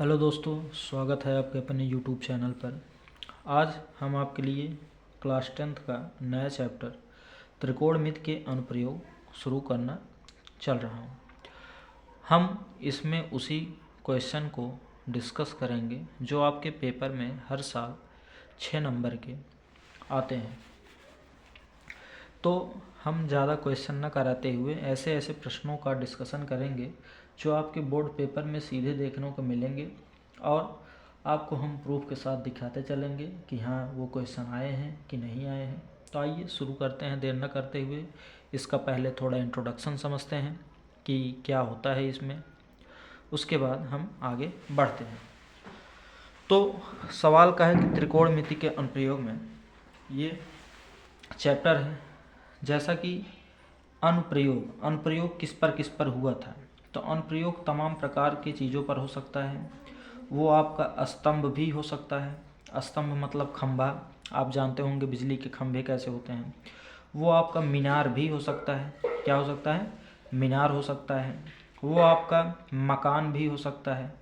Hello दोस्तों, स्वागत है आपके अपने यूट्यूब चैनल पर। आज हम आपके लिए क्लास 10th का नया चैप्टर त्रिकोणमिति के अनुप्रयोग शुरू करना चल रहा हूँ। हम इसमें उसी क्वेश्चन को डिस्कस करेंगे जो आपके पेपर में हर साल 6 नंबर के आते हैं। तो हम ज़्यादा क्वेश्चन न कराते हुए ऐसे ऐसे प्रश्नों का डिस्कशन करेंगे जो आपके बोर्ड पेपर में सीधे देखने को मिलेंगे और आपको हम प्रूफ के साथ दिखाते चलेंगे कि हाँ वो क्वेश्चन आए हैं कि नहीं आए हैं। तो आइए शुरू करते हैं देर न करते हुए। इसका पहले थोड़ा इंट्रोडक्शन समझते हैं कि क्या होता है इसमें, उसके बाद हम आगे बढ़ते हैं। तो सवाल का है कि त्रिकोणमिति के अनुप्रयोग में ये चैप्टर है। जैसा कि अनुप्रयोग किस पर हुआ था, तो अनुप्रयोग तमाम प्रकार की चीज़ों पर हो सकता है। वो आपका स्तंभ भी हो सकता है। स्तंभ मतलब खंभा, आप जानते होंगे बिजली के खंभे कैसे होते हैं। वो आपका मीनार भी हो सकता है। क्या हो सकता है? मीनार हो सकता है। वो आपका मकान भी हो सकता है।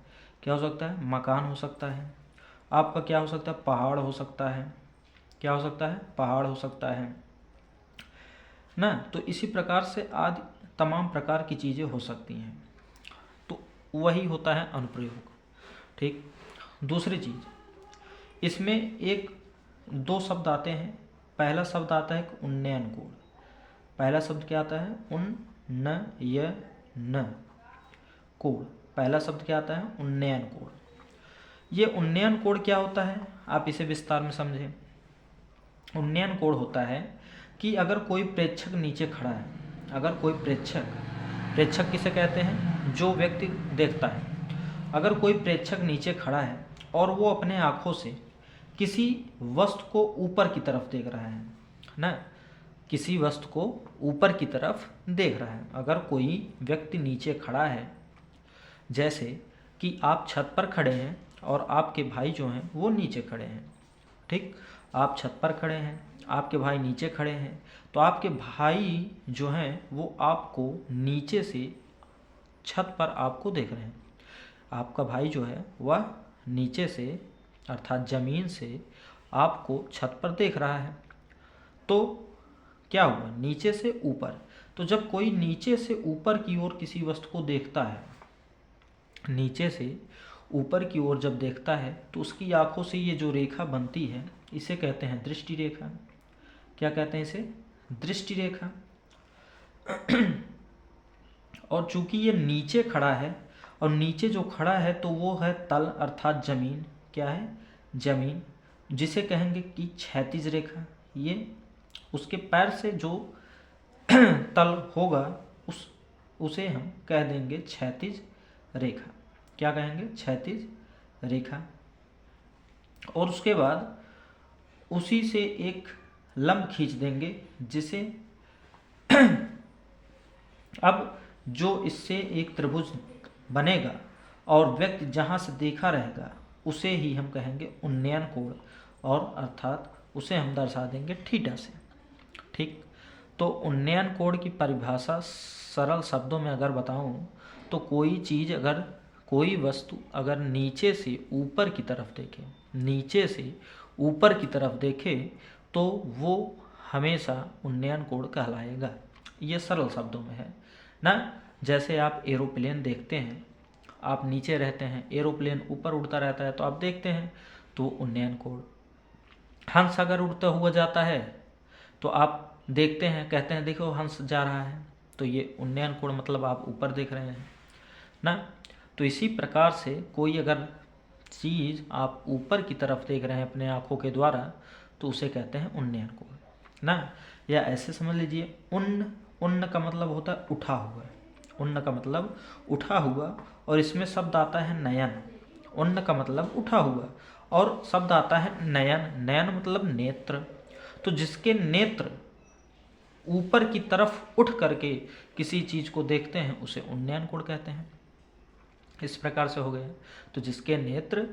क्या हो सकता है? मकान हो सकता है। आपका क्या हो सकता है? पहाड़ हो सकता है। क्या हो सकता है? पहाड़ हो सकता है ना। तो इसी प्रकार से आदि तमाम प्रकार की चीज़ें हो सकती हैं। तो वही होता है अनुप्रयोग। ठीक। दूसरी चीज़, इसमें एक दो शब्द आते हैं। पहला शब्द आता है उन्नयन कोड। पहला शब्द क्या आता है? उन्नयन कोड। पहला शब्द क्या आता है? उन्नयन कोड। ये उन्नयन कोड क्या होता है, आप इसे विस्तार में समझें। उन्नयन कोड होता है कि अगर कोई प्रेक्षक नीचे खड़ा है, अगर कोई प्रेक्षक किसे कहते हैं? जो व्यक्ति देखता है। अगर कोई प्रेक्षक नीचे खड़ा है और वो अपने आँखों से किसी वस्तु को ऊपर की तरफ देख रहा है ना, किसी वस्तु को ऊपर की तरफ देख रहा है। अगर कोई व्यक्ति नीचे खड़ा है, जैसे कि आप छत पर खड़े हैं और आपके भाई जो हैं वो नीचे खड़े हैं। ठीक। आप छत पर खड़े हैं, आपके भाई नीचे खड़े हैं, तो आपके भाई जो हैं वो आपको नीचे से छत पर आपको देख रहे हैं। आपका भाई जो है वह नीचे से अर्थात ज़मीन से आपको छत पर देख रहा है। तो क्या हुआ? नीचे से ऊपर। तो जब कोई नीचे से ऊपर की ओर किसी वस्तु को देखता है, नीचे से ऊपर की ओर जब देखता है, तो उसकी आंखों से ये जो रेखा बनती है इसे कहते हैं दृष्टि रेखा। क्या कहते हैं इसे? दृष्टि रेखा। और चूंकि ये नीचे खड़ा है, और नीचे जो खड़ा है तो वो है तल अर्थात जमीन। क्या है? जमीन, जिसे कहेंगे कि क्षैतिज रेखा। ये उसके पैर से जो तल होगा उसे हम कह देंगे क्षैतिज रेखा। क्या कहेंगे? क्षैतिज रेखा। और उसके बाद उसी से एक लंब खींच देंगे, जिसे अब जो इससे एक त्रिभुज बनेगा और व्यक्ति जहाँ से देखा रहेगा उसे ही हम कहेंगे उन्नयन कोण, और अर्थात उसे हम दर्शा देंगे थीटा से। ठीक। तो उन्नयन कोण की परिभाषा सरल शब्दों में अगर बताऊं तो कोई चीज़ अगर कोई वस्तु अगर नीचे से ऊपर की तरफ देखे, नीचे से ऊपर की तरफ देखे, तो वो हमेशा उन्नयन कोण कहलाएगा। ये सरल शब्दों में है ना। जैसे आप एरोप्लेन देखते हैं, आप नीचे रहते हैं, एरोप्लेन ऊपर उड़ता रहता है तो आप देखते हैं, तो उन्नयन कोण। हंस अगर उड़ता हुआ जाता है तो आप देखते हैं, कहते हैं देखो हंस जा रहा है, तो ये उन्नयन कोण मतलब आप ऊपर देख रहे हैं ना। तो इसी प्रकार से कोई अगर चीज़ आप ऊपर की तरफ देख रहे हैं अपने आँखों के द्वारा, तो उसे कहते हैं उन्नयन कोण ना। या ऐसे समझ लीजिए, उन्न का मतलब होता है उठा हुआ। उन्न का मतलब उठा हुआ, और इसमें शब्द आता है नयन। उन्न का मतलब उठा हुआ और शब्द आता है नयन। नयन मतलब नेत्र। तो जिसके नेत्र ऊपर की तरफ उठ करके किसी चीज़ को देखते हैं उसे उन्नयन कोण कहते हैं। इस प्रकार से हो गया। तो जिसके नेत्र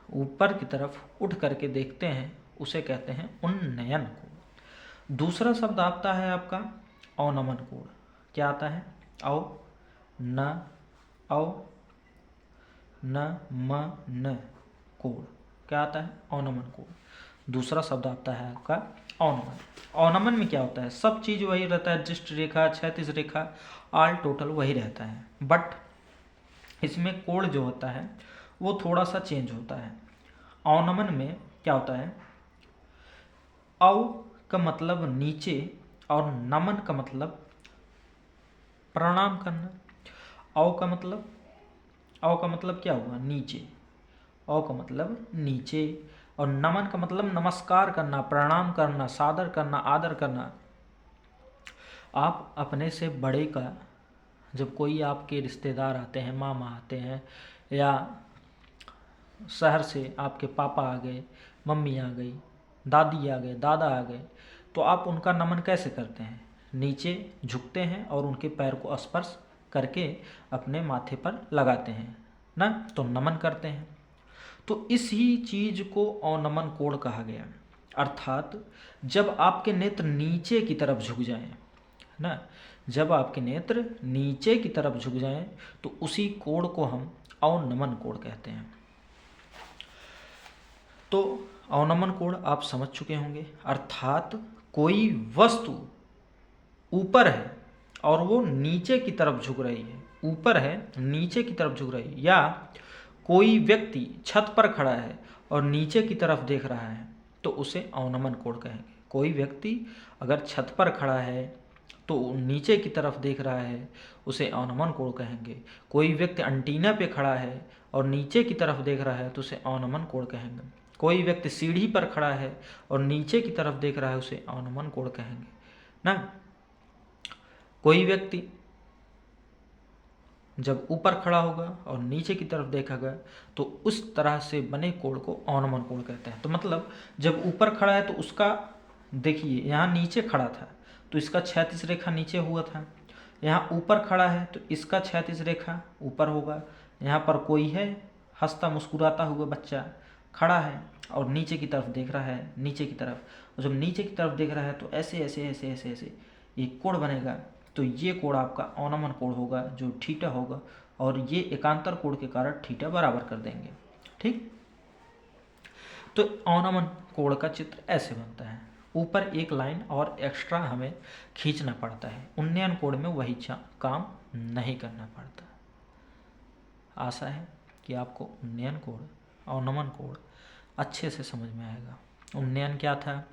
ऊपर की तरफ उठ करके देखते हैं उसे कहते हैं उन्नयन कोण। दूसरा शब्द आता है आपका अवनमन कोण। क्या आता है? अव न अव न म न कोण, क्या आता है? अवनमन कोण। दूसरा शब्द आता है आपका अवनमन। अवनमन में क्या होता है? सब चीज़ वही रहता है, दृष्टि रेखा, क्षैतिज रेखा, ऑल टोटल वही रहता है, बट इसमें कोण जो होता है वो थोड़ा सा चेंज होता है। अवनमन में क्या होता है? अव का मतलब नीचे और नमन का मतलब प्रणाम करना। अव का मतलब क्या हुआ? नीचे। अव का मतलब नीचे और नमन का मतलब नमस्कार करना, प्रणाम करना, सादर करना, आदर करना। आप अपने से बड़े का, जब कोई आपके रिश्तेदार आते हैं, मामा आते हैं या शहर से आपके पापा आ गए, मम्मी आ गई, दादी आ गए, दादा आ गए, तो आप उनका नमन कैसे करते हैं? नीचे झुकते हैं और उनके पैर को स्पर्श करके अपने माथे पर लगाते हैं ना, तो नमन करते हैं। तो इसी चीज को अवनमन कोण कहा गया। अर्थात जब आपके नेत्र नीचे की तरफ झुक जाएं ना, जब आपके नेत्र नीचे की तरफ झुक जाएं तो उसी कोण को हम अवनमन कोण कहते हैं। तो अवनमन कोण आप समझ चुके होंगे। अर्थात कोई वस्तु ऊपर है और वो नीचे की तरफ झुक रही है, ऊपर है नीचे की तरफ झुक रही है, या कोई व्यक्ति छत पर खड़ा है और नीचे की तरफ देख रहा है तो उसे अवनमन कोण कहेंगे। कोई व्यक्ति अगर छत पर खड़ा है तो नीचे की तरफ देख रहा है, उसे अवनमन कोण कहेंगे। कोई व्यक्ति एंटीना पे खड़ा है और नीचे की तरफ देख रहा है तो उसे अवनमन कोण कहेंगे। कोई व्यक्ति सीढ़ी पर खड़ा है और नीचे की तरफ देख रहा है, उसे अवनमन कोण कहेंगे ना। कोई व्यक्ति जब ऊपर खड़ा होगा और नीचे की तरफ देखेगा तो उस तरह से बने कोण को अवनमन कोण कहते हैं। तो मतलब जब ऊपर खड़ा है तो उसका, देखिए यहाँ नीचे खड़ा था तो इसका क्षैतिज रेखा नीचे हुआ था, यहाँ ऊपर खड़ा है तो इसका क्षैतिज रेखा ऊपर होगा। यहाँ पर कोई है, हंसता मुस्कुराता हुआ बच्चा खड़ा है और नीचे की तरफ देख रहा है, नीचे की तरफ, और जब नीचे की तरफ देख रहा है तो ऐसे ऐसे ऐसे ऐसे ऐसे एक कोण बनेगा। तो ये कोण आपका अवनमन कोण होगा जो थीटा होगा, और ये एकांतर कोण के कारण थीटा बराबर कर देंगे। ठीक, तो अवनमन कोण का चित्र ऐसे बनता है। ऊपर एक लाइन और एक्स्ट्रा हमें खींचना पड़ता है, उन्नयन कोण में वही काम नहीं करना पड़ता। आशा है कि आपको उन्नयन कोण, अवनमन कोण अच्छे से समझ में आएगा। उन्नयन क्या था?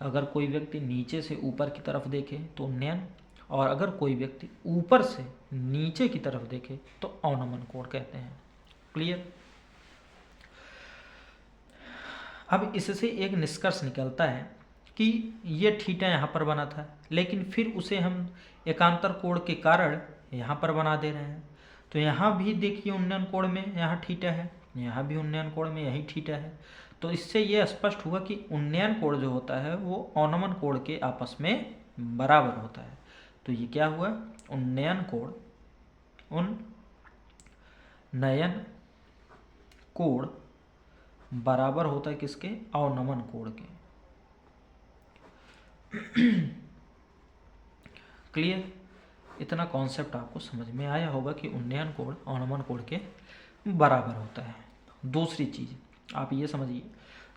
अगर कोई व्यक्ति नीचे से ऊपर की तरफ देखे तो उन्नयन, और अगर कोई व्यक्ति ऊपर से नीचे की तरफ देखे तो अवनमन कोण कहते हैं। क्लियर? अब इससे एक निष्कर्ष निकलता है कि ये थीटा यहाँ पर बना था, लेकिन फिर उसे हम एकांतर कोण के कारण यहाँ पर बना दे रहे हैं। तो यहाँ भी देखिए उन्नयन कोण में यहाँ थीटा है, यहाँ भी उन्नयन कोण में यही थीटा है। तो इससे ये स्पष्ट हुआ कि उन्नयन कोण जो होता है वो अवनमन कोण के आपस में बराबर होता है। तो ये क्या हुआ? उन्नयन कोण, उन्नयन कोण बराबर होता है किसके? अवनमन कोण के। क्लियर? इतना कॉन्सेप्ट आपको समझ में आया होगा कि उन्नयन कोण अवनमन कोण के बराबर होता है। दूसरी चीज आप ये समझिए,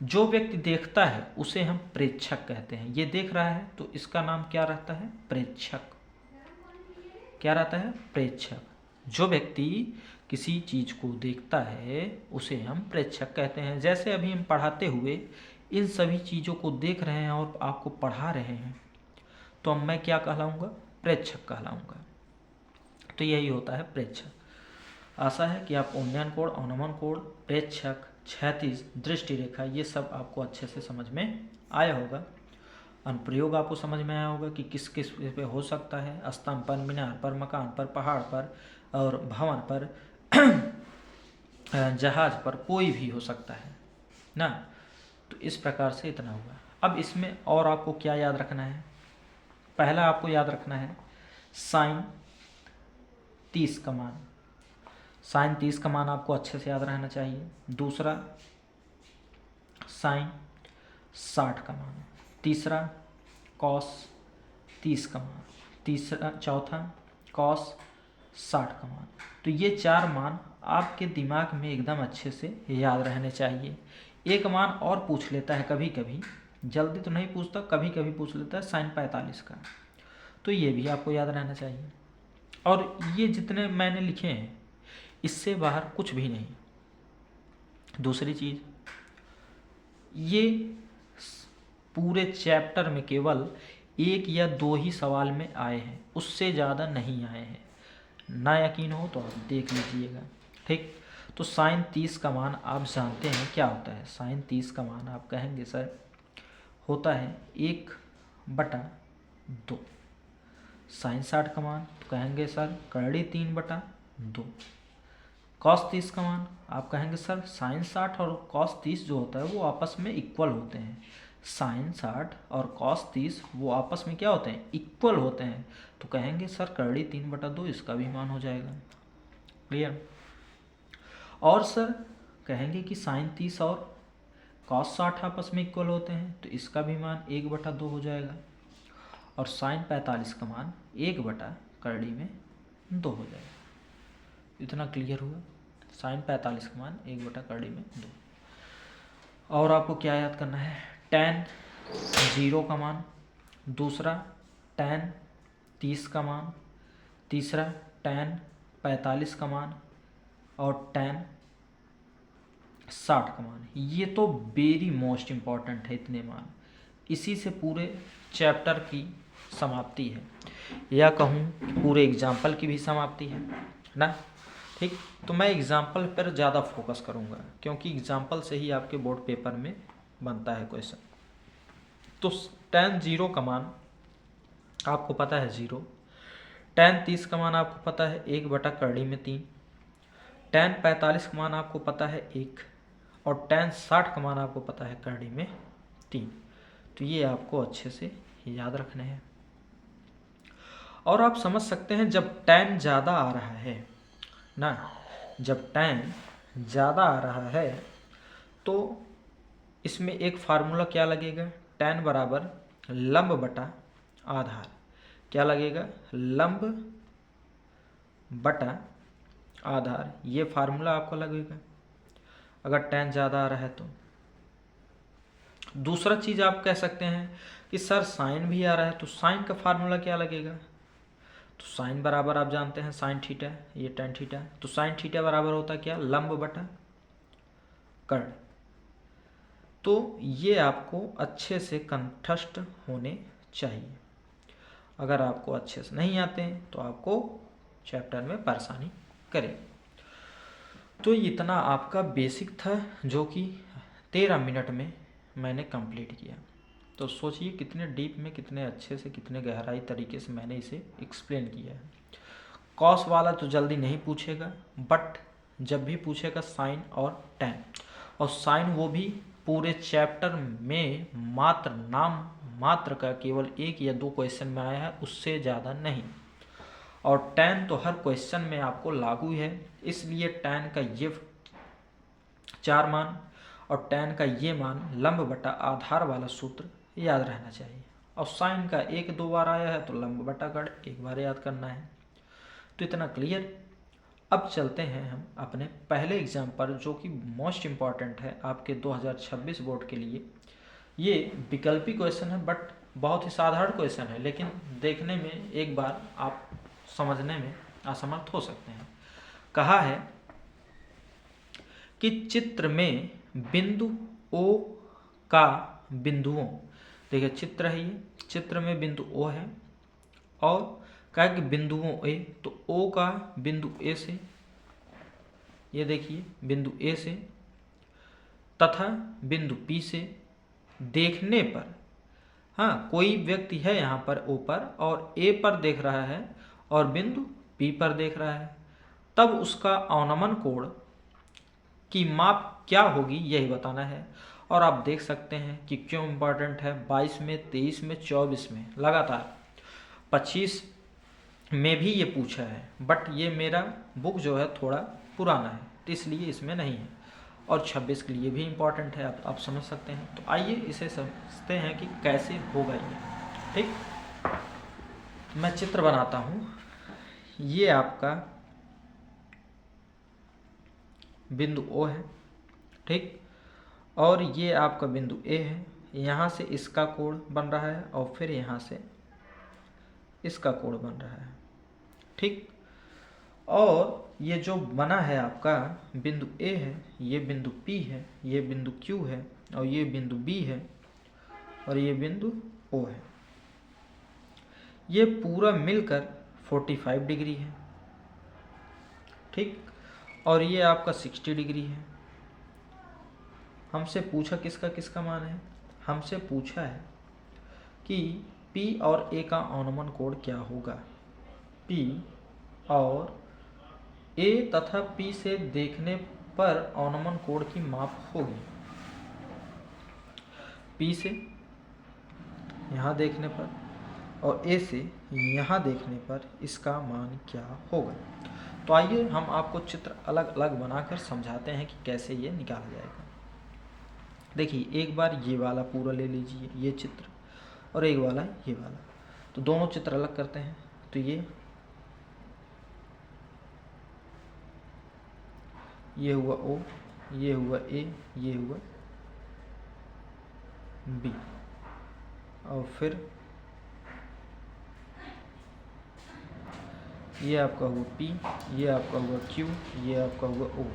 जो व्यक्ति देखता है उसे हम प्रेक्षक कहते हैं। ये देख रहा है तो इसका नाम क्या रहता है? प्रेक्षक। क्या रहता है? प्रेक्षक। जो व्यक्ति किसी चीज को देखता है उसे हम प्रेक्षक कहते हैं। जैसे अभी हम पढ़ाते हुए इन सभी चीज़ों को देख रहे हैं और आपको पढ़ा रहे हैं, तो अब मैं क्या कहलाऊंगा? प्रेक्षक कहलाऊंगा। तो यही होता है प्रेक्षक। आशा है कि आप उन्नयन कोण, अवनमन कोण, प्रेक्षक, क्षैतिज, दृष्टि रेखा, ये सब आपको अच्छे से समझ में आया होगा। अनुप्रयोग आपको समझ में आया होगा कि किस किस पे हो सकता है, स्तंभ पर, मीनार पर, मकान पर, पहाड़ पर और भवन पर, जहाज पर, कोई भी हो सकता है ना। तो इस प्रकार से इतना हुआ। अब इसमें और आपको क्या याद रखना है? पहला आपको याद रखना है साइन 30 का मान। साइन 30 का मान आपको अच्छे से याद रहना चाहिए। दूसरा साइन 60 का मान। तीसरा कॉस 30 का मान। चौथा कॉस 60 का मान। तो ये 4 मान आपके दिमाग में एकदम अच्छे से याद रहने चाहिए। एक मान और पूछ लेता है कभी कभी, जल्दी तो नहीं पूछता, कभी कभी पूछ लेता है sin 45 का, तो ये भी आपको याद रहना चाहिए। और ये जितने मैंने लिखे हैं इससे बाहर कुछ भी नहीं। दूसरी चीज़, ये पूरे चैप्टर में केवल 1 या 2 ही सवाल में आए हैं, उससे ज़्यादा नहीं आए हैं। ना यकीन हो तो आप देख लीजिएगा, ठीक। तो sin 30 का मान आप जानते हैं क्या होता है। sin 30 का मान आप कहेंगे सर होता है 1/2। sin 60 का मान तो कहेंगे सर करड़ी 3/2। cos 30 का मान आप कहेंगे सर sin 60 और cos 30 जो होता है वो आपस में इक्वल होते हैं। sin 60 और cos 30 वो आपस में क्या होते हैं, इक्वल होते हैं, तो कहेंगे सर करड़ी 3/2, इसका भी मान हो जाएगा। क्लियर। और सर कहेंगे कि sin 30 और cos 60 आपस में इक्वल होते हैं, तो इसका भी मान 1/2 हो जाएगा। और sin 45 का मान 1/2 हो जाएगा। इतना क्लियर हुआ। sin 45 का मान 1/2। और आपको क्या याद करना है, tan 0 का मान, दूसरा tan 30 का मान, तीसरा tan 45 का मान और tan 60 का मान। ये तो वेरी मोस्ट इम्पॉर्टेंट है, इतने मान। इसी से पूरे चैप्टर की समाप्ति है, या कहूँ पूरे एग्जाम्पल की भी समाप्ति है ना, ठीक। तो मैं एग्जाम्पल पर ज़्यादा फोकस करूँगा, क्योंकि एग्जाम्पल से ही आपके बोर्ड पेपर में बनता है क्वेश्चन। तो tan 0 का मान आपको पता है 0, tan 30 का मान आपको पता है 1/3, tan 45 का मान आपको पता है 1, और tan 60 का मान आपको पता है 3। तो ये आपको अच्छे से याद रखने हैं। और आप समझ सकते हैं जब tan ज़्यादा आ रहा है ना, जब tan ज़्यादा आ रहा है तो इसमें एक फार्मूला क्या लगेगा, tan बराबर लंब बटा आधार। क्या लगेगा, लंब बटा आधार, ये फार्मूला आपको लगेगा अगर tan ज़्यादा आ रहा है तो। दूसरा चीज़ आप कह सकते हैं कि सर साइन भी आ रहा है, तो साइन का फार्मूला क्या लगेगा, तो साइन बराबर आप जानते हैं साइन थीटा, ये tan थीटा, तो साइन थीटा बराबर होता है क्या, लंब बटा कर्ण। तो ये आपको अच्छे से कंठस्थ होने चाहिए। अगर आपको अच्छे से नहीं आते हैं तो आपको चैप्टर में परेशानी करेगी। तो इतना आपका बेसिक था जो कि 13 मिनट में मैंने कंप्लीट किया। तो सोचिए कितने डीप में, कितने अच्छे से, कितने गहराई तरीके से मैंने इसे एक्सप्लेन किया है। कॉस वाला तो जल्दी नहीं पूछेगा, बट जब भी पूछेगा साइन और tan, और साइन वो भी पूरे चैप्टर में मात्र नाम मात्र का केवल 1 या 2 क्वेश्चन में आया है, उससे ज़्यादा नहीं। और tan तो हर क्वेश्चन में आपको लागू है, इसलिए tan का ये 4 मान और tan का ये मान लंब बटा आधार वाला सूत्र याद रहना चाहिए। और साइन का 1-2 बार आया है तो लंब बटा कर्ण 1 बार याद करना है। तो इतना क्लियर। अब चलते हैं हम अपने पहले एग्जाम पर, जो कि मोस्ट इम्पॉर्टेंट है आपके 2026 बोर्ड के लिए। ये विकल्पी क्वेश्चन है, बट बहुत ही साधारण क्वेश्चन है, लेकिन देखने में एक बार आप समझने में असमर्थ हो सकते हैं। कहा है कि चित्र में बिंदु O का बिंदुओं, देखिए चित्र है ये, चित्र में बिंदु O है और कहा कि बिंदुओं A, तो O का बिंदु A से, ये देखिए बिंदु A से तथा बिंदु P से देखने पर, हाँ कोई व्यक्ति है यहाँ पर O पर और A पर देख रहा है और बिंदु P पर देख रहा है, तब उसका अवनमन कोण की माप क्या होगी यही बताना है। और आप देख सकते हैं कि क्यों इम्पोर्टेंट है। 22 में, 23 में, 24 में लगातार, 25 में भी ये पूछा है, बट ये मेरा बुक जो है थोड़ा पुराना है तो इसलिए इसमें नहीं है, और 26 के लिए भी इम्पोर्टेंट है, आप समझ सकते हैं। तो आइए इसे समझते हैं कि कैसे होगा ये, ठीक। मैं चित्र बनाता हूँ। ये आपका बिंदु ओ है, ठीक। और ये आपका बिंदु ए है, यहाँ से इसका कोण बन रहा है और फिर यहाँ से इसका कोण बन रहा है, ठीक। और ये जो बना है आपका बिंदु ए है, ये बिंदु पी है, ये बिंदु क्यू है, और ये बिंदु बी है, और ये बिंदु ओ है। ये पूरा मिलकर 45 डिग्री है, ठीक। और ये आपका 60 डिग्री है। हमसे पूछा किसका किसका मान है, हमसे पूछा है कि P और A का अनुमान कोण क्या होगा। P और A तथा P से देखने पर अनुमान कोण की माप होगी। P से यहाँ देखने पर और A से यहाँ देखने पर इसका मान क्या होगा। तो आइए हम आपको चित्र अलग अलग बनाकर समझाते हैं कि कैसे ये निकाला जाएगा। देखिए, एक बार ये वाला पूरा ले लीजिए, ये चित्र, और एक वाला ये वाला। तो दोनों चित्र अलग करते हैं। तो ये हुआ O, ये हुआ A, ये हुआ B, और फिर ये आपका हुआ P, ये आपका हुआ Q, ये आपका हुआ O,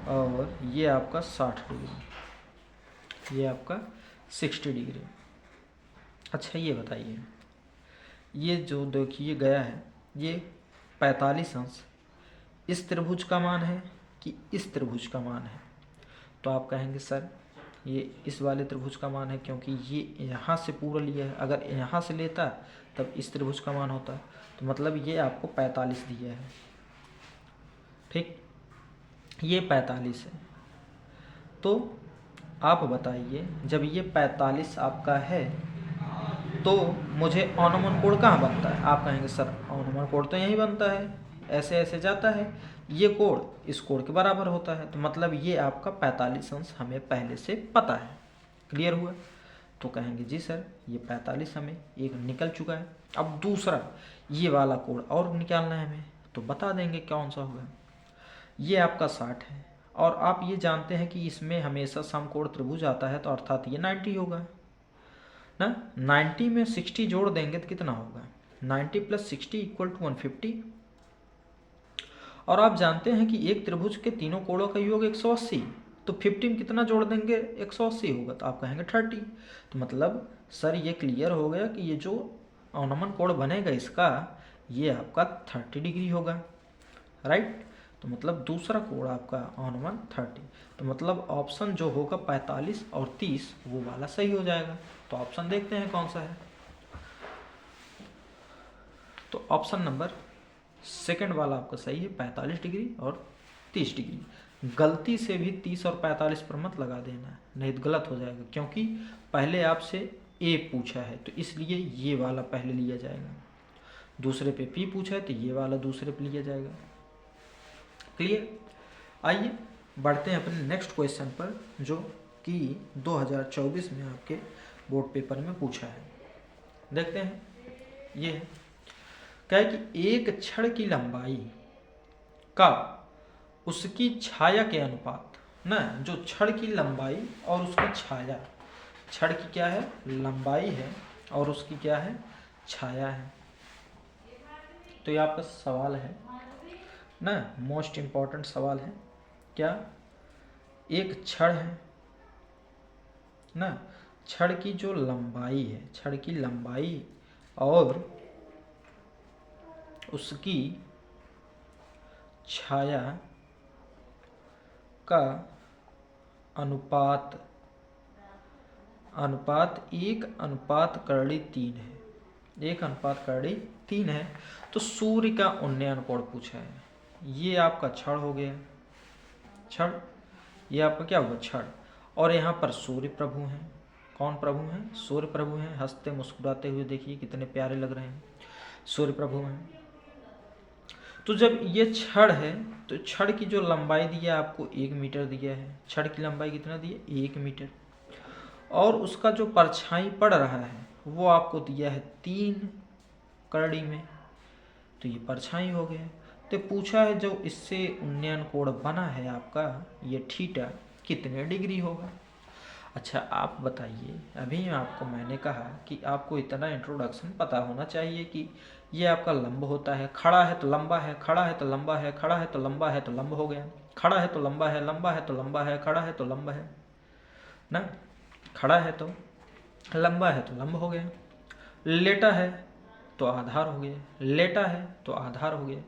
और ये आपका 60 डिग्री, ये आपका 60 डिग्री। अच्छा, ये बताइए, ये जो देखिए गया है, ये 45 अंश इस त्रिभुज का मान है कि इस त्रिभुज का मान है। तो आप कहेंगे सर ये इस वाले त्रिभुज का मान है, क्योंकि ये यहाँ से पूरा लिया है। अगर यहाँ से लेता तब इस त्रिभुज का मान होता। तो मतलब ये आपको 45 दिया है, ठीक। ये 45 है। तो आप बताइए, जब ये 45 आपका है तो मुझे अनुमान कोण कहाँ बनता है। आप कहेंगे सर अनुमान कोण तो यहीं बनता है, ऐसे ऐसे जाता है, ये कोण इस कोण के बराबर होता है। तो मतलब ये आपका 45 अंश हमें पहले से पता है। क्लियर हुआ। तो कहेंगे जी सर ये 45 हमें एक निकल चुका है। अब दूसरा ये वाला कोण और निकालना है हमें, तो बता देंगे कौन सा होगा। ये आपका 60 है, और आप ये जानते हैं कि इसमें हमेशा समकोण त्रिभुज आता है, तो अर्थात ये 90 होगा ना। 90 में 60 जोड़ देंगे तो कितना होगा, 90 + 60 = 150। और आप जानते हैं कि एक त्रिभुज के तीनों कोणों का योग 180, तो 50 में कितना जोड़ देंगे, 180 होगा। तो आप कहेंगे 30। तो मतलब सर ये क्लियर हो गया कि ये जो अनुमान कोण बनेगा इसका, ये आपका 30 डिग्री होगा, राइट। तो मतलब दूसरा कोण आपका अनुमान 30। तो मतलब ऑप्शन जो होगा 45 और 30 वो वाला सही हो जाएगा। तो ऑप्शन देखते हैं कौन सा है। तो ऑप्शन नंबर सेकंड वाला आपका सही है, 45 डिग्री और 30 डिग्री। गलती से भी 30 और 45 पर मत लगा देना, नहीं तो गलत हो जाएगा, क्योंकि पहले आपसे ए पूछा है तो इसलिए ये वाला पहले लिया जाएगा। दूसरे पे पी पूछा है तो ये वाला दूसरे पे लिया जाएगा। क्लियर। आइए बढ़ते हैं अपने नेक्स्ट क्वेश्चन पर, जो कि 2024 में आपके बोर्ड पेपर में पूछा है। देखते हैं। ये है क्या है कि एक छड़ की लंबाई का उसकी छाया के अनुपात ना, जो छड़ की लंबाई और उसकी छाया, छड़ की क्या है लंबाई है और उसकी क्या है छाया है। तो ये आपका सवाल है ना, मोस्ट इम्पॉर्टेंट सवाल है। क्या एक छड़ है ना, छड़ की जो लंबाई है, छड़ की लंबाई और उसकी छाया का अनुपात 1:3 है, 1:3 है। तो सूर्य का उन्नयन कोण पूछा है। ये आपका छड़ हो गया, छड़, ये आपका क्या हुआ छड़, और यहाँ पर सूर्य प्रभु हैं। कौन प्रभु हैं, सूर्य प्रभु हैं। हंसते मुस्कुराते हुए देखिए कितने प्यारे लग रहे हैं, सूर्य प्रभु हैं। तो जब ये छड़ है तो छड़ की जो लंबाई दिया है आपको 1 मीटर दिया है। छड़ की लंबाई कितना दी है 1 मीटर, और उसका जो परछाई पड़ रहा है वो आपको दिया है 3 करड़ी में। तो ये परछाई हो गया। तो पूछा है जो इससे उन्नयन कोण बना है आपका ये थीटा कितने डिग्री होगा। अच्छा आप बताइए, अभी आपको मैंने कहा कि आपको इतना इंट्रोडक्शन पता होना चाहिए कि ये आपका लंब होता है, खड़ा है तो लंबा है, खड़ा है तो लंबा है, खड़ा है तो लंबा है तो लंब हो गया, खड़ा है तो लंबा है, लंबा है तो लंबा है, खड़ा है तो लंब है ना, खड़ा है तो लंबा है तो लंब हो गया, लेटा है तो आधार हो गया, लेटा है तो आधार हो गया।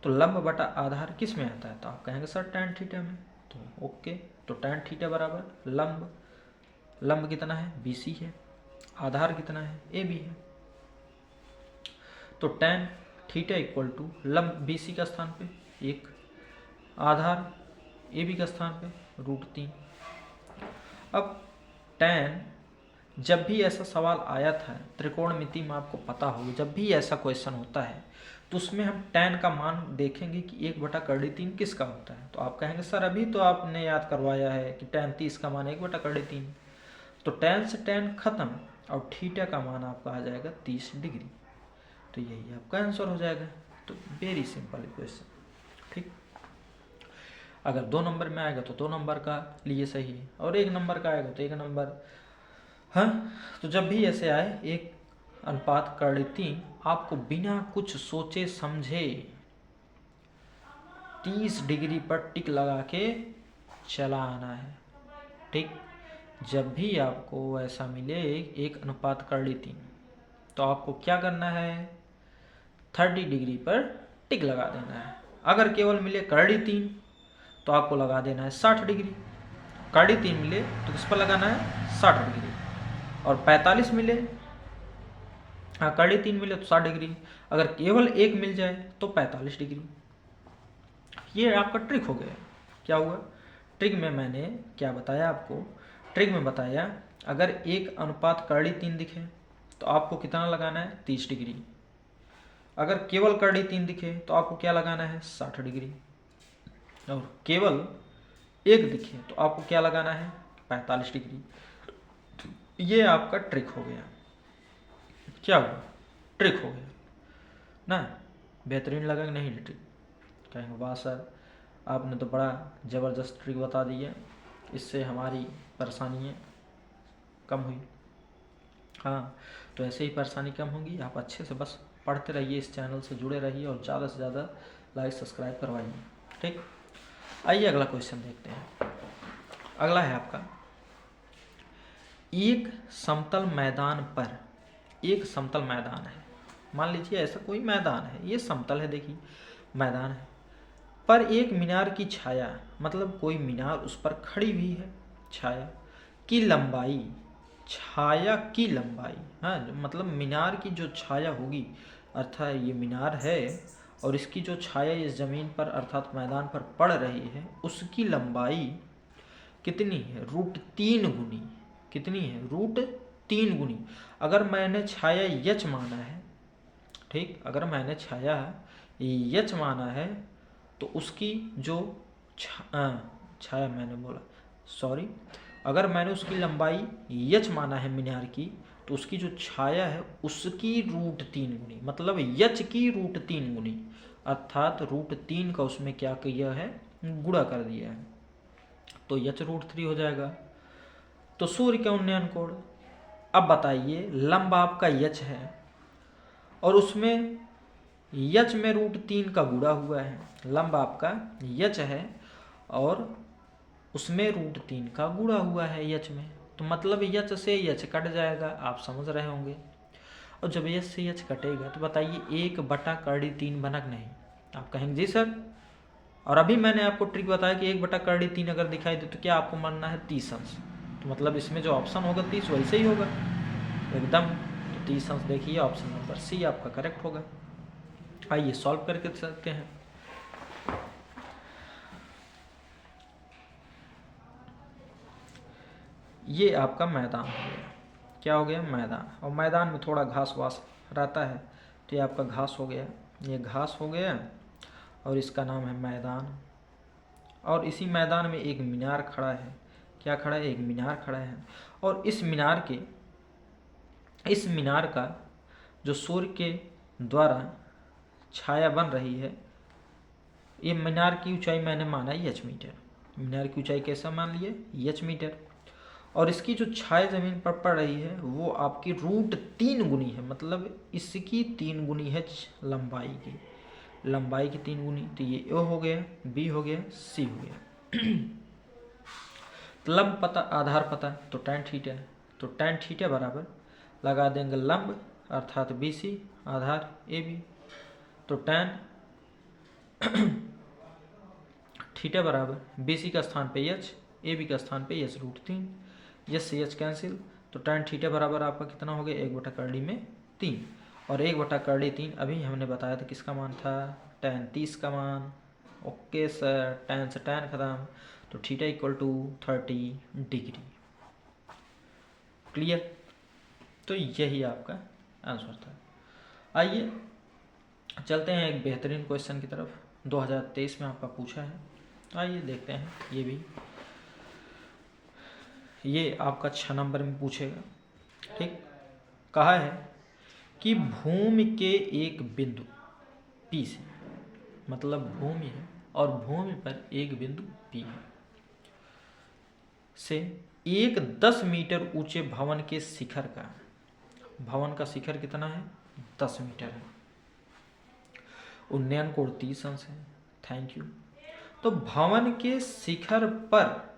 तो लंब बटा आधार किस में आता है, तो आप कहेंगे सर tan थीटा में। तो ओके, तो tan थीटा बराबर लंब, लंब कितना है BC है, आधार कितना है AB है। तो tan थीटा इक्वल टू लंब BC का स्थान पे 1, आधार AB का स्थान पे √3। अब tan, जब भी ऐसा सवाल आया था त्रिकोणमिति में, आपको पता होगा जब भी ऐसा क्वेश्चन होता है तो उसमें हम tan का मान देखेंगे कि 1/3 किसका होता है। तो आप कहेंगे सर अभी तो आपने याद करवाया है कि tan 30 का मान 1/3। तो tan से tan खत्म और थीटा का मान आपका आ जाएगा 30 डिग्री। तो यही आपका आंसर हो जाएगा। तो वेरी सिंपल क्वेश्चन, ठीक। अगर 2 नंबर में आएगा तो 2 नंबर का लिए सही है, और 1 नंबर का आएगा तो 1 नंबर। हाँ, तो जब भी ऐसे आए 1:3 आपको बिना कुछ सोचे समझे 30 डिग्री पर टिक लगा के चला आना है, ठीक। जब भी आपको ऐसा मिले 1:3 तो आपको क्या करना है, 30 डिग्री पर टिक लगा देना है। अगर केवल मिले 3 तो आपको लगा देना है 60 डिग्री। 3 मिले तो किस पर लगाना है, 60 डिग्री। और 45 मिले, हाँ 3 मिले तो 60 डिग्री। अगर केवल 1 मिल जाए तो 45 डिग्री। ये आपका ट्रिक हो गया। क्या हुआ, ट्रिक में मैंने क्या बताया आपको, ट्रिक में बताया अगर 1:3 दिखे तो आपको कितना लगाना है, 30 डिग्री। अगर केवल 3 दिखे तो आपको क्या लगाना है, 60 डिग्री। और केवल 1 दिखे तो आपको क्या लगाना है, 45 डिग्री। ये आपका ट्रिक हो गया। क्या हुआ, ट्रिक हो गया ना। बेहतरीन लगा कि नहीं ट्रिक, कहेंगे वाह सर आपने तो बड़ा ज़बरदस्त ट्रिक बता दी है, इससे हमारी परेशानियाँ कम हुई। हाँ, तो ऐसे ही परेशानी कम होगी। आप अच्छे से बस पढ़ते रहिए, इस चैनल से जुड़े रहिए और ज़्यादा से ज़्यादा लाइक सब्सक्राइब करवाइए, ठीक। आइए अगला क्वेश्चन देखते हैं। अगला है आपका, एक समतल मैदान पर, एक समतल मैदान है, मान लीजिए ऐसा कोई मैदान है, ये समतल है, देखिए मैदान है, पर एक मीनार की छाया, मतलब कोई मीनार उस पर खड़ी हुई है, छाया की लंबाई, छाया की लंबाई, हाँ मतलब मीनार की जो छाया होगी, अर्थात ये मीनार है और इसकी जो छाया इस ज़मीन पर अर्थात मैदान पर पड़ रही है, उसकी लंबाई कितनी है, √3 गुनी। कितनी है, √3 गुनी। अगर मैंने छाया यच माना है, ठीक, अगर मैंने छाया यच माना है तो उसकी जो छाया मैंने बोला, सॉरी, अगर मैंने उसकी लंबाई यच माना है मीनार की, तो उसकी जो छाया है उसकी √3 गुनी, मतलब यच की √3 गुनी, अर्थात √3 का उसमें क्या किया है, गुणा कर दिया है, तो यच √3 हो जाएगा। तो सूर्य का उन्नयन कोण, अब बताइए लंब आपका यच है और उसमें यच में √3 का गुणा हुआ है, लंब आपका यच है और उसमें √3 का गुणा हुआ है यच में, तो मतलब यच से यच कट जाएगा, आप समझ रहे होंगे। और जब यच से यच कटेगा तो बताइए 1/3 बना नहीं, आप कहेंगे जी सर। और अभी मैंने आपको ट्रिक बताया कि 1/3 अगर दिखाई दे तो क्या आपको मानना है, 30 अंश, तो मतलब इसमें जो ऑप्शन होगा 30 वैसे ही होगा एकदम। तो 30 अंश देखिए, ऑप्शन नंबर सी आपका करेक्ट होगा। आइए सॉल्व करके सकते हैं। ये आपका मैदान हो गया, क्या हो गया, मैदान, और मैदान में थोड़ा घास वास रहता है तो ये आपका घास हो गया, ये घास हो गया और इसका नाम है मैदान। और इसी मैदान में एक मीनार खड़ा है, क्या खड़ा है, एक मीनार खड़ा है। और इस मीनार का जो सूर्य के द्वारा छाया बन रही है ये मीनार की ऊंचाई मैंने माना h मीटर, मीनार की ऊंचाई कैसा मान लिए h मीटर, और इसकी जो छाया ज़मीन पर पड़ रही है वो आपकी √3 गुनी है, मतलब इसकी 3 गुनी है लंबाई की, लंबाई की 3 गुनी। तो ये ओ हो गया, बी हो गया, सी हो गया। लंब पता, आधार पता, तो tan थीटा, तो tan थीटा बराबर लगा देंगे लंब अर्थात बी सी, आधार ए बी, तो tan थीटा बराबर बी सी का स्थान पे h, ए बी का स्थान पे h√3, यस से एच कैंसिल, तो tan थीटा बराबर आपका कितना हो गया 1/3 में 3, और 1/3 अभी हमने बताया था किसका मान था, tan 30 का मान। ओके सर, tan से tan खत्म, तो थीटा इक्वल टू 30 डिग्री। क्लियर? तो यही आपका आंसर था। आइए चलते हैं एक बेहतरीन क्वेश्चन की तरफ, 2023 में आपका पूछा है। आइए देखते हैं, ये भी ये आपका 6 नंबर में पूछेगा। ठीक, कहा है कि भूमि के एक बिंदु P से, मतलब भूमि है और भूमि पर एक बिंदु P है, से एक 10 मीटर ऊंचे भवन के शिखर का, भवन का शिखर कितना है 10 मीटर है, उन्नयन कोण 30 अंश है। Thank you. तो भवन के शिखर पर,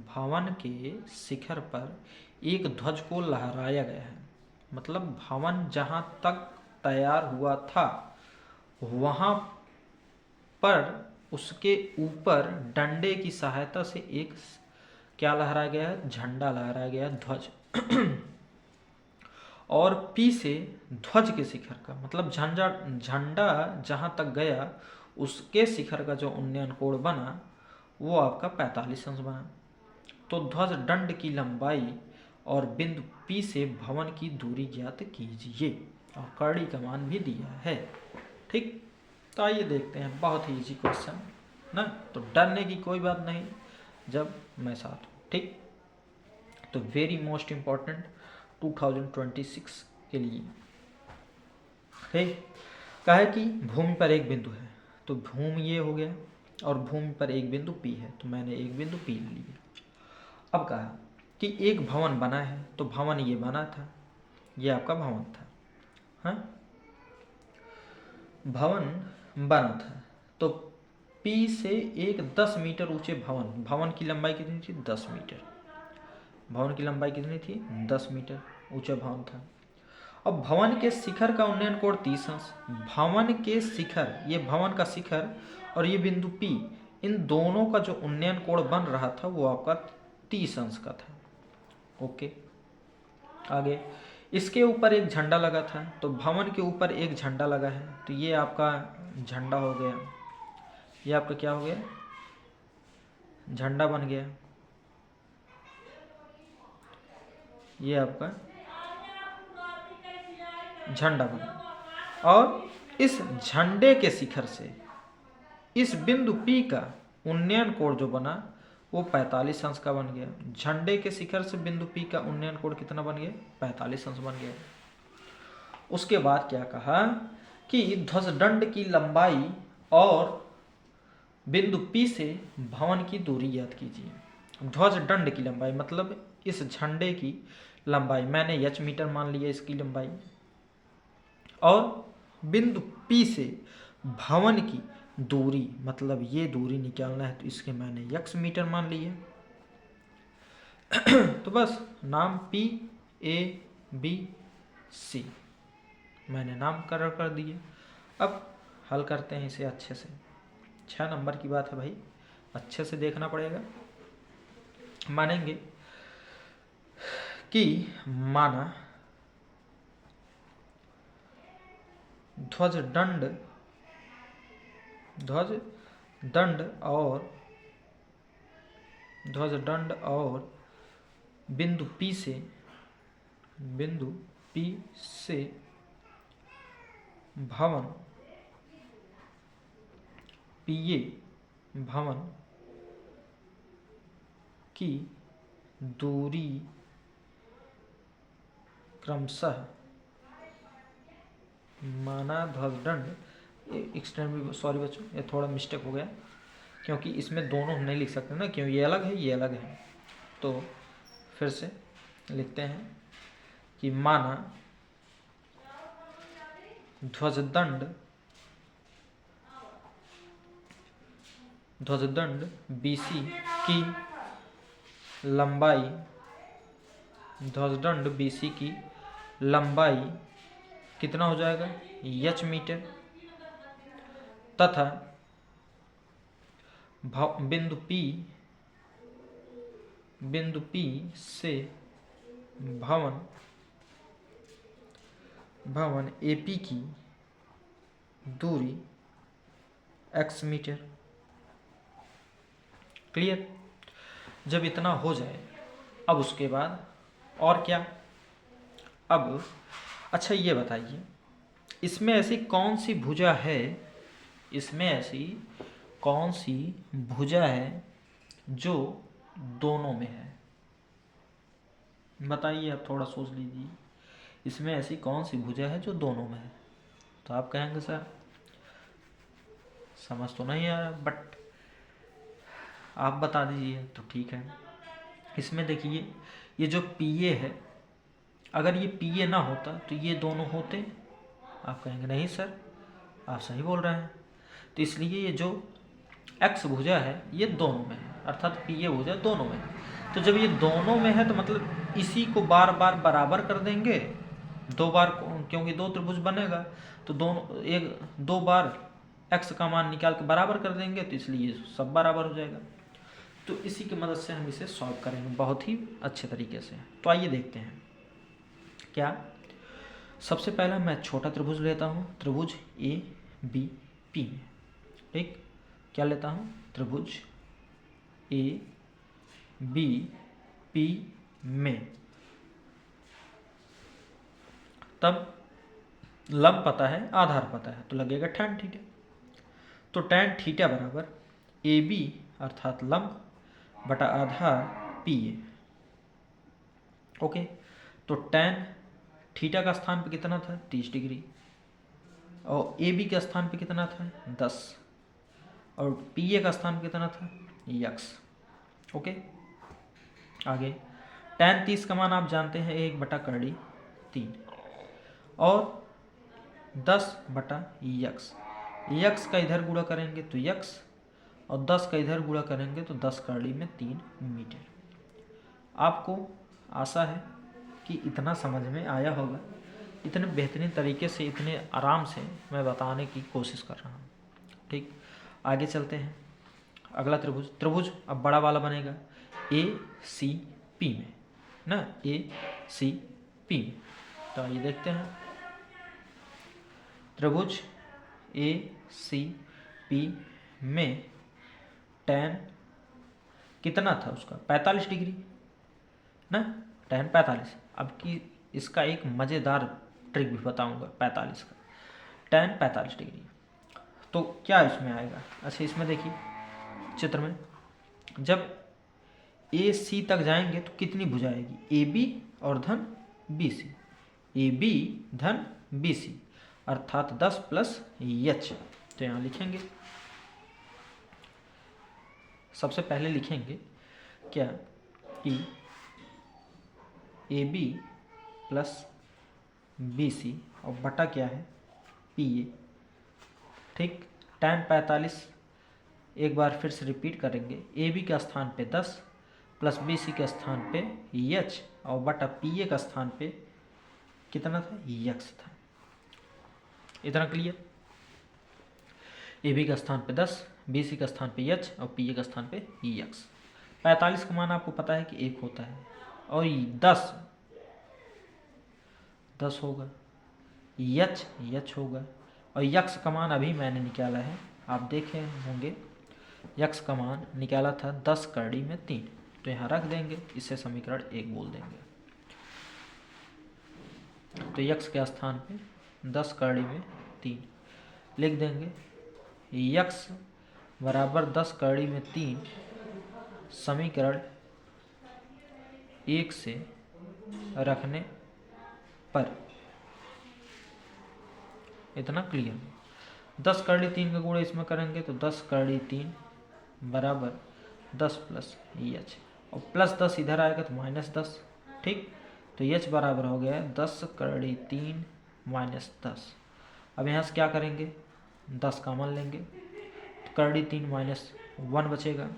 भवन के शिखर पर एक ध्वज को लहराया गया है, मतलब भवन जहाँ तक तैयार हुआ था वहाँ पर उसके ऊपर डंडे की सहायता से एक क्या लहराया गया है, झंडा लहराया गया है, ध्वज। और पी से ध्वज के शिखर का, मतलब झंडा जहाँ तक गया उसके शिखर का जो उन्नयन कोण बना वो आपका 45 अंश बना। तो ध्वज दंड की लंबाई और बिंदु P से भवन की दूरी ज्ञात कीजिए, और कर्णी का मान भी दिया है। ठीक, तो आइए देखते हैं, बहुत ही इजी क्वेश्चन ना, तो डरने की कोई बात नहीं जब मैं साथ हूँ। ठीक, तो वेरी मोस्ट इम्पॉर्टेंट 2026 के लिए। ठीक, कहा है कि भूमि पर एक बिंदु है, तो भूमि ये हो गया और भूमि पर एक बिंदु P है, तो मैंने एक बिंदु P लिया। अब कहा कि एक भवन बना है, तो भवन ये बना था, ये आपका भवन था, हाँ भवन बना था, तो P से एक 10 मीटर ऊंचे भवन, भवन की लंबाई कितनी थी 10 मीटर, भवन की लंबाई कितनी थी 10 मीटर ऊंचा भवन था। अब भवन के शिखर का उन्नयन कोण 30 अंश, भवन के शिखर, ये भवन का शिखर और ये बिंदु P, इन दोनों का जो उन्नयन कोण बन रहा था वो आपका 30 अंश का था। ओके, आगे इसके ऊपर एक झंडा लगा था, तो भवन के ऊपर एक झंडा लगा है, तो ये आपका झंडा हो गया, ये आपका क्या हो गया, झंडा बन गया, ये आपका झंडा बना। और इस झंडे के शिखर से इस बिंदु P का उन्नयन कोण जो बना वो 45 अंश का बन गया। झंडे के शिखर से बिंदु P का उन्नयन कोण कितना बन गया 45 अंश बन गया। उसके बाद क्या कहा कि ध्वजदंड की लंबाई और बिंदु P से भवन की दूरी ज्ञात कीजिए। ध्वजदंड की लंबाई मतलब इस झंडे की लंबाई, मैंने h मीटर मान लिया इसकी लंबाई, और बिंदु P से भवन की दूरी, मतलब ये दूरी निकालना है, तो इसके मैंने x मीटर मान लिया। तो बस नाम P A B C मैंने नामकरण कर दिए। अब हल करते हैं इसे अच्छे से, 6 नंबर की बात है भाई, अच्छे से देखना पड़ेगा। मानेंगे कि माना ध्वजदंड और बिंदु P से भवन PA भवन की दूरी क्रमशः, माना ध्वजदंड एक्सटेंड, सॉरी बच्चों ये थोड़ा मिस्टेक हो गया, क्योंकि इसमें दोनों हम नहीं लिख सकते ना, क्यों ये अलग है ये अलग है। तो फिर से लिखते हैं कि माना ध्वजदंड BC की लंबाई, ध्वजदंड BC की लंबाई कितना हो जाएगा, h मीटर, तथा बिंदु P से भवन AP की दूरी x मीटर। क्लियर। जब इतना हो जाए अब उसके बाद और क्या, अब अच्छा ये बताइए इसमें ऐसी कौन सी भुजा है, इसमें ऐसी कौन सी भुजा है जो दोनों में है, बताइए आप थोड़ा सोच लीजिए, इसमें ऐसी कौन सी भुजा है जो दोनों में है। तो आप कहेंगे सर समझ तो नहीं आ रहा, बट आप बता दीजिए तो ठीक है। इसमें देखिए ये जो PA है, अगर ये PA ना होता तो ये दोनों होते, आप कहेंगे नहीं सर आप सही बोल रहे हैं। तो इसलिए ये जो X भुजा है ये दोनों में है, अर्थात PA भुजा दोनों में है। तो जब ये दोनों में है तो मतलब इसी को बार बार बराबर कर देंगे, दो बार, क्योंकि दो त्रिभुज बनेगा तो दोनों एक दो बार x का मान निकाल के बराबर कर देंगे, तो इसलिए सब बराबर हो जाएगा। तो इसी की मदद से हम इसे सॉल्व करेंगे बहुत ही अच्छे तरीके से। तो आइए देखते हैं क्या। सबसे पहला मैं छोटा त्रिभुज लेता हूँ, त्रिभुज ABP में, ठीक, क्या लेता हूँ, त्रिभुज ABP में। तब लंब पता है आधार पता है तो लगेगा tan थीटा। तो tan थीटा बराबर AB अर्थात लंब बटा आधार PA। ओके, तो tan थीटा का स्थान पे कितना था 30 डिग्री, और AB के स्थान पे कितना था 10, और PA का स्थान पे कितना था x। ओके, आगे tan 30 का मान आप जानते हैं 1/3, और 10/x, x का इधर गुणा करेंगे तो x, और 10 का इधर गुणा करेंगे तो 10/3 मीटर। आपको आशा है कि इतना समझ में आया होगा। इतने बेहतरीन तरीके से, इतने आराम से मैं बताने की कोशिश कर रहा हूँ। ठीक, आगे चलते हैं। अगला त्रिभुज अब बड़ा वाला बनेगा ACP में ना, ACP में। तो आइए देखते हैं त्रिभुज ACP में tan कितना था उसका 45 डिग्री ना, tan 45। अब की इसका एक मज़ेदार ट्रिक भी बताऊंगा 45 का, tan 45 डिग्री। तो क्या इसमें आएगा, अच्छा इसमें देखिए चित्र में, जब AC तक जाएंगे तो कितनी भुजा आएगी, AB और धन BC, AB धन BC अर्थात 10 + H। तो यहाँ लिखेंगे, सबसे पहले लिखेंगे क्या कि AB + BC और बटा क्या है PA। ठीक, tan 45 एक बार फिर से रिपीट करेंगे, AB का स्थान पे 10 + BC के स्थान पे H और बटा PA का स्थान पे कितना था x था। इतना क्लियर। AB का स्थान पे 10, BC का स्थान पे H और PA का स्थान पे x। 45 का मान आपको पता है कि 1 होता है, और 10 होगा, H होगा, और x का मान अभी मैंने निकाला है, आप देखे होंगे x का मान निकाला था 10/3। तो यहाँ रख देंगे, इसे समीकरण 1 बोल देंगे। तो x के स्थान पे 10/3 लिख देंगे, x बराबर 10/3 समीकरण 1 से रखने पर। इतना क्लियर। 10 करड़ी 3 का गुणा इसमें करेंगे तो 10 करड़ी 3 बराबर 10 प्लस एच, और प्लस 10 इधर आएगा तो -10, ठीक। तो एच बराबर हो गया 10 करड़ी 3 -10। अब यहाँ से क्या करेंगे, 10 कॉमन लेंगे तो करड़ी 3 -1 बचेगा,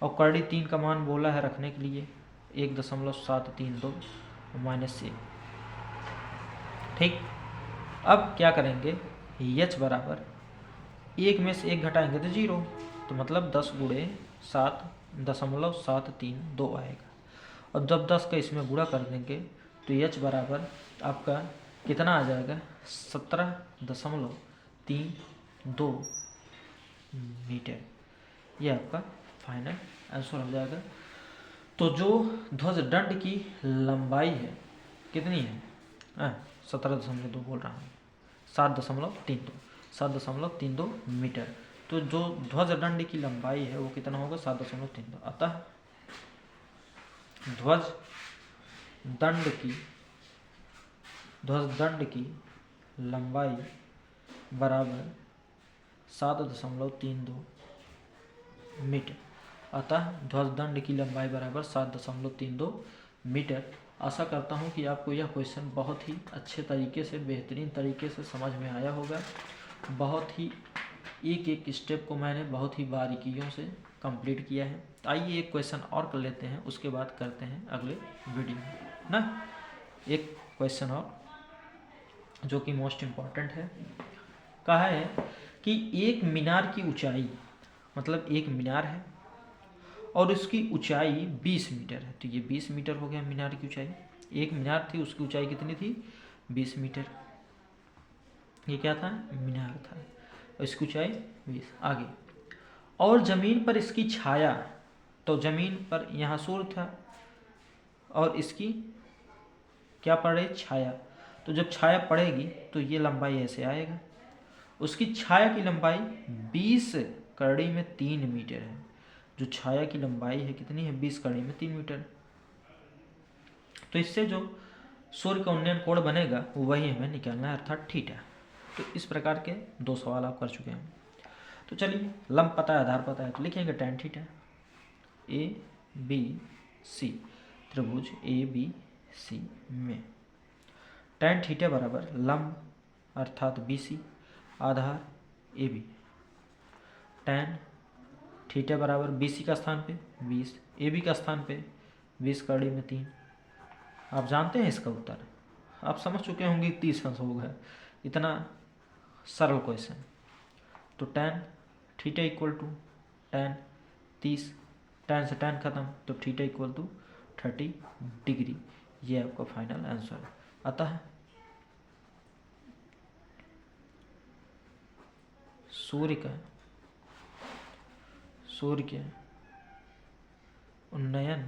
और करड़ी 3 का मान बोला है रखने के लिए 1.732 -1, ठीक। अब क्या करेंगे, एच बराबर 1 में से 1 घटाएंगे तो 0, तो मतलब 10 गुणे 7.732 आएगा। और जब 10 का इसमें गुणा कर देंगे तो एच बराबर आपका कितना आ जाएगा, 17.32 मीटर। ये आपका फाइनल आंसर हो जाएगा। तो जो ध्वज दंड की लंबाई है कितनी है, 17.2 बोल रहा हूँ, 7.32 मीटर। तो जो ध्वज दंड की लंबाई है वो कितना होगा, 7.32। अतः ध्वज दंड की लंबाई बराबर 7.32 मीटर। अतः ध्वज दंड की लंबाई बराबर 7.32 मीटर। आशा करता हूँ कि आपको यह क्वेश्चन बहुत ही अच्छे तरीके से, बेहतरीन तरीके से समझ में आया होगा। बहुत ही एक स्टेप को मैंने बहुत ही बारीकियों से कंप्लीट किया है। आइए एक क्वेश्चन और कर लेते हैं, उसके बाद करते हैं अगले वीडियो में ना। एक क्वेश्चन और जो कि मोस्ट इम्पॉर्टेंट है, कहा है कि एक मीनार की ऊंचाई, मतलब एक मीनार है और उसकी ऊंचाई 20 मीटर है। तो ये 20 मीटर हो गया मीनार की ऊंचाई। एक मीनार थी, उसकी ऊंचाई कितनी थी, 20 मीटर। ये क्या था, मीनार था, और इसकी ऊंचाई 20। आगे, और जमीन पर इसकी छाया, तो जमीन पर यहाँ सूर्य था और इसकी क्या पड़ रही, छाया। तो जब छाया पड़ेगी तो ये लंबाई ऐसे आएगा। उसकी छाया की लंबाई 20 करड़ी में 3 मीटर है। जो छाया की लंबाई है कितनी है, 20 करड़ी में 3 मीटर। तो इससे जो सूर्य का उन्नयन कोण बनेगा वही हमें निकालना है, अर्थात थीटा। तो इस प्रकार के 2 सवाल आप कर चुके हैं। तो चलिए, लंब पता है, आधार पता है, तो लिखेंगे tan थीटा। ABC त्रिभुज ABC में tan थीटा बराबर लंब अर्थात BC, आधार AB। tan थीटा बराबर BC का स्थान पे 20, AB का स्थान पे 20 करड़ी में 3। आप जानते हैं इसका उत्तर, आप समझ चुके होंगे 30 अंश होगा। इतना सरल क्वेश्चन। तो tan theta equal to tan 30, tan से tan खत्म, तो थीटा इक्वल टू 30 डिग्री। ये आपका फाइनल आंसर है। अतः सूर्य के उन्नयन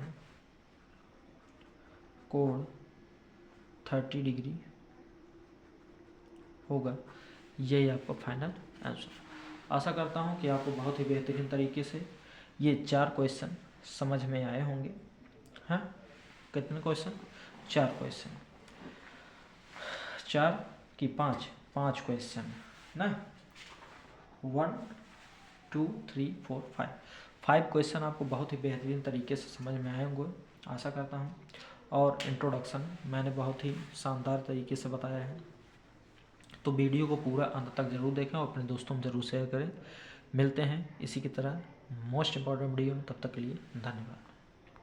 कोण 30 डिग्री होगा। यही आपका फाइनल आंसर। आशा करता हूँ कि आपको बहुत ही बेहतरीन तरीके से ये 4 क्वेश्चन समझ में आए होंगे। हाँ, कितने क्वेश्चन, 4 क्वेश्चन, 4 की 5 क्वेश्चन ना, 1 2 3 4 5 क्वेश्चन आपको बहुत ही बेहतरीन तरीके से समझ में आए होंगे, आशा करता हूँ। और इंट्रोडक्शन मैंने बहुत ही शानदार तरीके से बताया है। तो वीडियो को पूरा अंत तक जरूर देखें और अपने दोस्तों में जरूर शेयर करें। मिलते हैं इसी की तरह मोस्ट इम्पॉर्टेंट वीडियो में, तब तक के लिए धन्यवाद।